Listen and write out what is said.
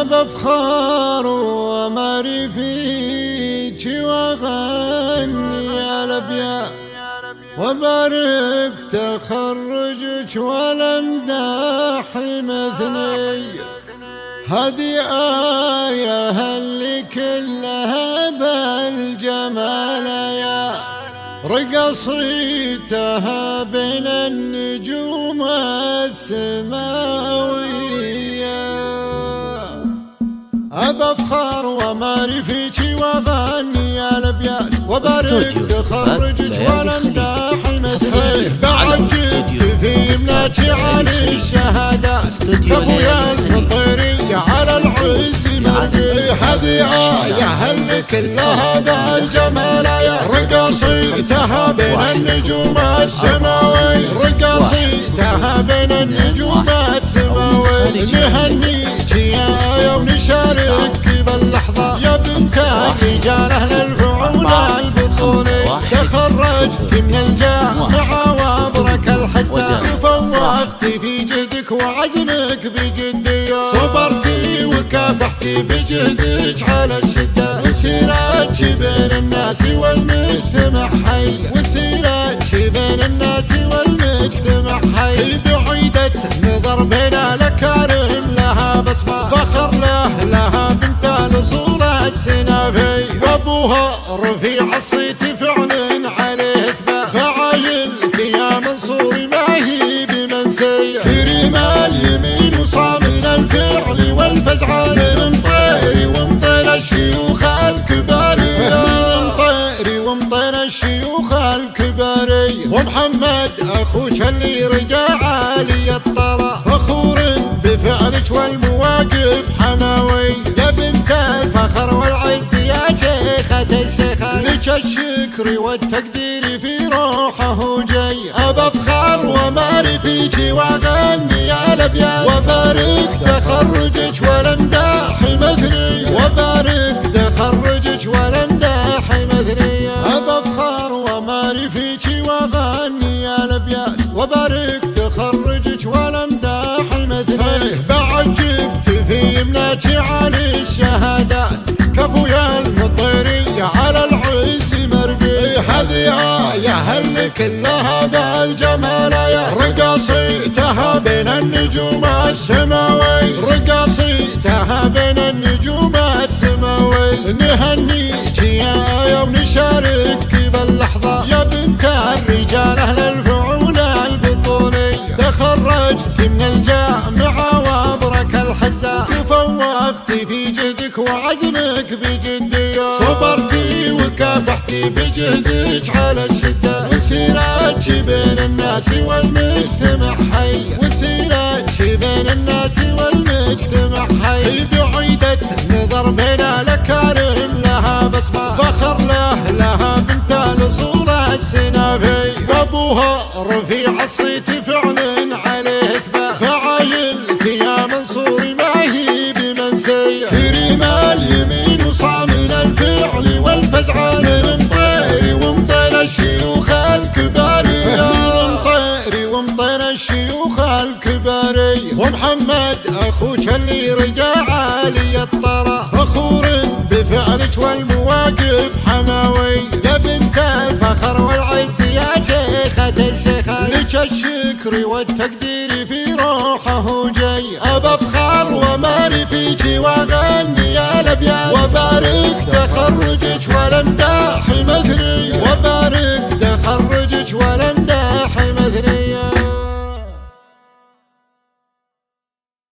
بفخر وماري فيك واغني الابيات وبارك تخرجك والامداح مثني. هذه آية اللي كلها بالجمال يا رقصيتها بين النجوم السماوية. أبفخر وماري فيك واغني الابيات وبارك تخرجك والامداح مثني. بعجبت في مناك على الشهادات كفويا المطيري على العز مرمي. هذه آية اللي كلها بالجمال يا رقصيتها بين النجوم السماوي. رقصيتها بين النجوم السماوي. نهنيك يا آية ونشارك باللحظة يا بنت الرجال أهل الفعول البطولي. تخرجت من الجامعة وابرك الحسان وفوقت في جهدك وعزمك بجدية. صبرتي وكافحتي بجهدك على الشدة وسيرتك بين الناس والمجتمع حي. وسيرتك بين الناس والمجتمع حي. بعيدة نظر بين الأكارم لها بصمة فخر لها بنت الأصول السنافي. وابوها رفيع الصيت فعل عليه اثبات فعايلك يا منصور ما هي بمنسي. كريم اليمين وصامن الفعل والفزعان مطيري ومطير الشيوخ الكباري. مطيري ومطير الشيوخ الكباري. ومحمد اخوك اللي رجع عالي الطلا فخور بفعلك والمواقف حماوي. يا بنت الفخر والعز يا شيخة الشيخات لك الشكر والتقدير في روحه جاي. أبفخر وماري فيك واغني الابيات وبارك تخرجك والامداح مثني. وبارك تخرجك والامداح مثني. أبفخر وماري فيك واغني الابيات وبارك تخرجك والامداح مثني. بعجبت في يمناك على الشهادات كفويا المطيري على العز مرمي. هذه آية اللي كلها بالجمال يا رقصيتها بين النجوم السماوي. رقصيتها بين النجوم السماوي. نهنيك يا آية ونشارك باللحظة يا بنت الرجال أهل الفعول البطولي. تخرجت من الجامعة وابرك الحسان وفوقت في جهدك وعزمك بجدية. صبرتي وكافحتي بجهدك على الشدة وسيرتك بين الناس والمجتمع حي. وسيرتك بين الناس والمجتمع حي. بعيدة نظر بين الأكارم لها بصمة فخر لها بنت الأصول السنافي. وابوها رفيع الصيت فعل عليه اثبات فعايلك يا منصور ما هي بمنسي. كريم اليمين وصامن الفعل والفزعان مطيري ومطير الشيوخ الكباري. مطيري ومطير الشيوخ الكباري. ومحمد اخوك اللي رجع عالي الطلا فخور بفعلك والمواقف حماوي. يا بنت الفخر والعز يا شيخة الشيخات لك الشكر والتقدير في روحه جاي. أبفخر وماري فيك واغني الابيات وبارك تخرجك والامداح